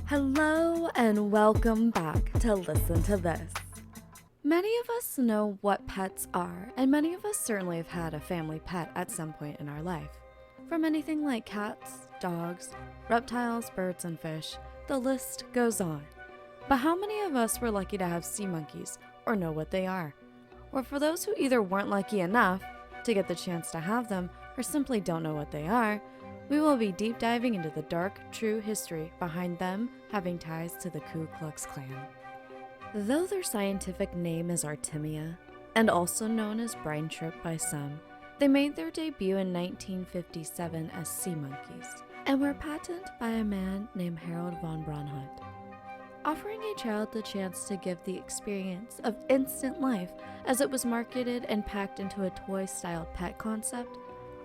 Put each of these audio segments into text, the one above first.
Hello and welcome back to Listen to This. Many of us know what pets are, and many of us certainly have had a family pet at some point in our life. From anything like cats, dogs, reptiles, birds, and fish, the list goes on. But how many of us were lucky to have sea monkeys or know what they are? Or for those who either weren't lucky enough to get the chance to have them or simply don't know what they are, we will be deep diving into the dark, true history behind them having ties to the Ku Klux Klan. Though their scientific name is Artemia, and also known as brine shrimp by some, they made their debut in 1957 as sea monkeys, and were patented by a man named Harold von Braunhut. Offering a child the chance to give the experience of instant life as it was marketed and packed into a toy-styled pet concept,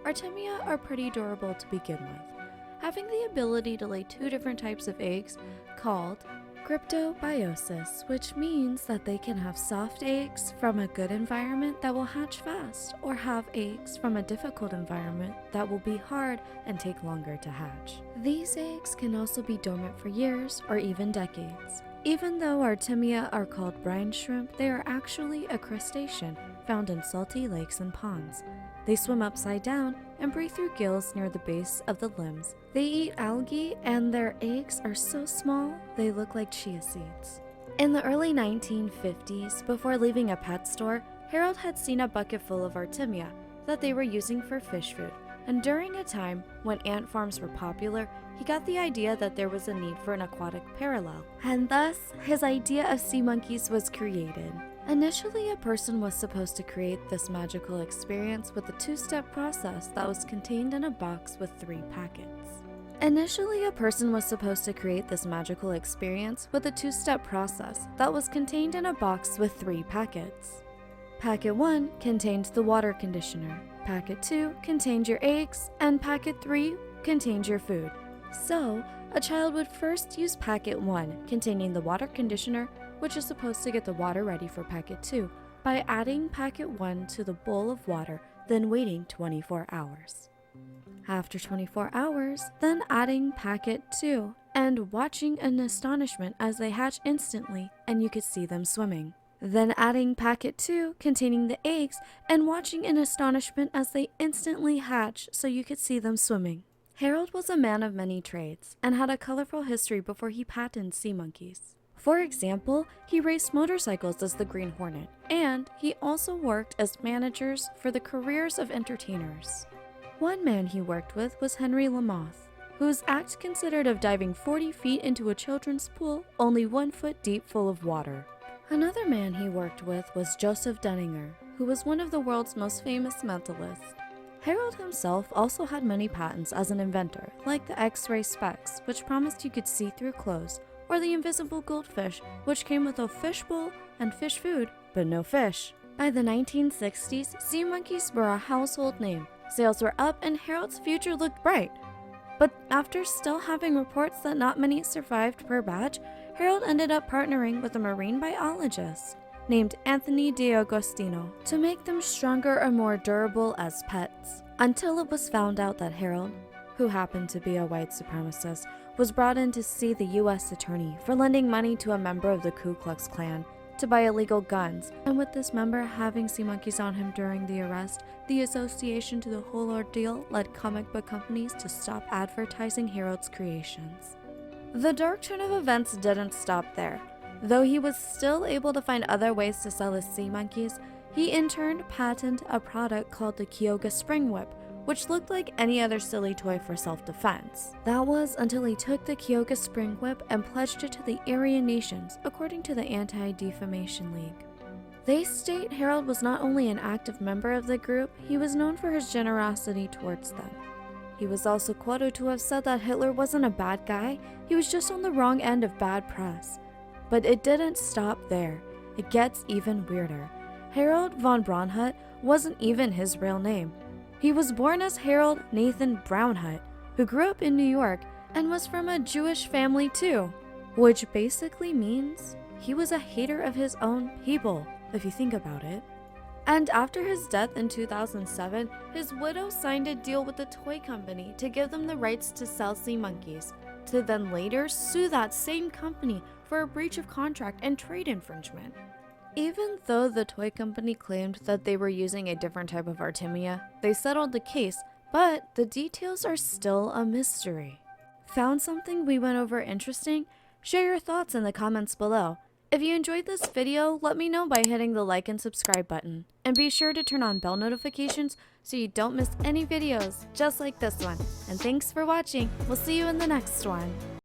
Artemia are pretty durable to begin with, having the ability to lay two different types of eggs called cryptobiosis, which means that they can have soft eggs from a good environment that will hatch fast, or have eggs from a difficult environment that will be hard and take longer to hatch. These eggs can also be dormant for years or even decades. Even though Artemia are called brine shrimp, they are actually a crustacean found in salty lakes and ponds. They swim upside down and breathe through gills near the base of the limbs. They eat algae, and their eggs are so small they look like chia seeds. In the early 1950s, before leaving a pet store, Harold had seen a bucket full of Artemia that they were using for fish food, and during a time when ant farms were popular, he got the idea that there was a need for an aquatic parallel, and thus his idea of sea monkeys was created. Initially, a person was supposed to create this magical experience with a two-step process that was contained in a box with 3 packets. Packet 1 contained the water conditioner, Packet 2 contained your eggs, and Packet 3 contained your food. So, a child would first use Packet 1, containing the water conditioner, which is supposed to get the water ready for Packet 2, by adding Packet 1 to the bowl of water, then waiting 24 hours. After 24 hours, then adding Packet 2, and watching in astonishment as they hatch instantly, and you could see them swimming. Then adding Packet 2 containing the eggs, and watching in astonishment as they instantly hatch so you could see them swimming. Harold was a man of many trades, and had a colorful history before he patented sea monkeys. For example, he raced motorcycles as the Green Hornet, and he also worked as managers for the careers of entertainers. One man he worked with was Henry Lamoth, whose act consisted of diving 40 feet into a children's pool only 1 foot deep full of water. Another man he worked with was Joseph Dunninger, who was one of the world's most famous mentalists. Harold himself also had many patents as an inventor, like the X-ray specs, which promised you could see through clothes, or the invisible goldfish, which came with a fishbowl and fish food, but no fish. By the 1960s, sea monkeys were a household name. Sales were up and Harold's future looked bright. But after still having reports that not many survived per batch, Harold ended up partnering with a marine biologist named Anthony D'Agostino to make them stronger and more durable as pets, until it was found out that Harold, who happened to be a white supremacist, was brought in to see the U.S. attorney for lending money to a member of the Ku Klux Klan to buy illegal guns, and with this member having sea monkeys on him during the arrest, the association to the whole ordeal led comic book companies to stop advertising Harold's creations. The dark turn of events didn't stop there. Though he was still able to find other ways to sell his sea monkeys, he in turn patented a product called the Kyoga Spring Whip, which looked like any other silly toy for self-defense. That was until he took the Kyoga Spring Whip and pledged it to the Aryan nations, according to the Anti-Defamation League. They state Harold was not only an active member of the group, he was known for his generosity towards them. He was also quoted to have said that Hitler wasn't a bad guy, he was just on the wrong end of bad press. But it didn't stop there. It gets even weirder. Harold von Braunhut wasn't even his real name. He was born as Harold Nathan Braunhut, who grew up in New York and was from a Jewish family too, which basically means he was a hater of his own people, if you think about it. And after his death in 2007, his widow signed a deal with the toy company to give them the rights to sell sea monkeys, to then later sue that same company for a breach of contract and trade infringement. Even though the toy company claimed that they were using a different type of artemia, they settled the case, but the details are still a mystery. Found something we went over interesting? Share your thoughts in the comments below. If you enjoyed this video, let me know by hitting the like and subscribe button. And be sure to turn on bell notifications so you don't miss any videos just like this one. And thanks for watching. We'll see you in the next one.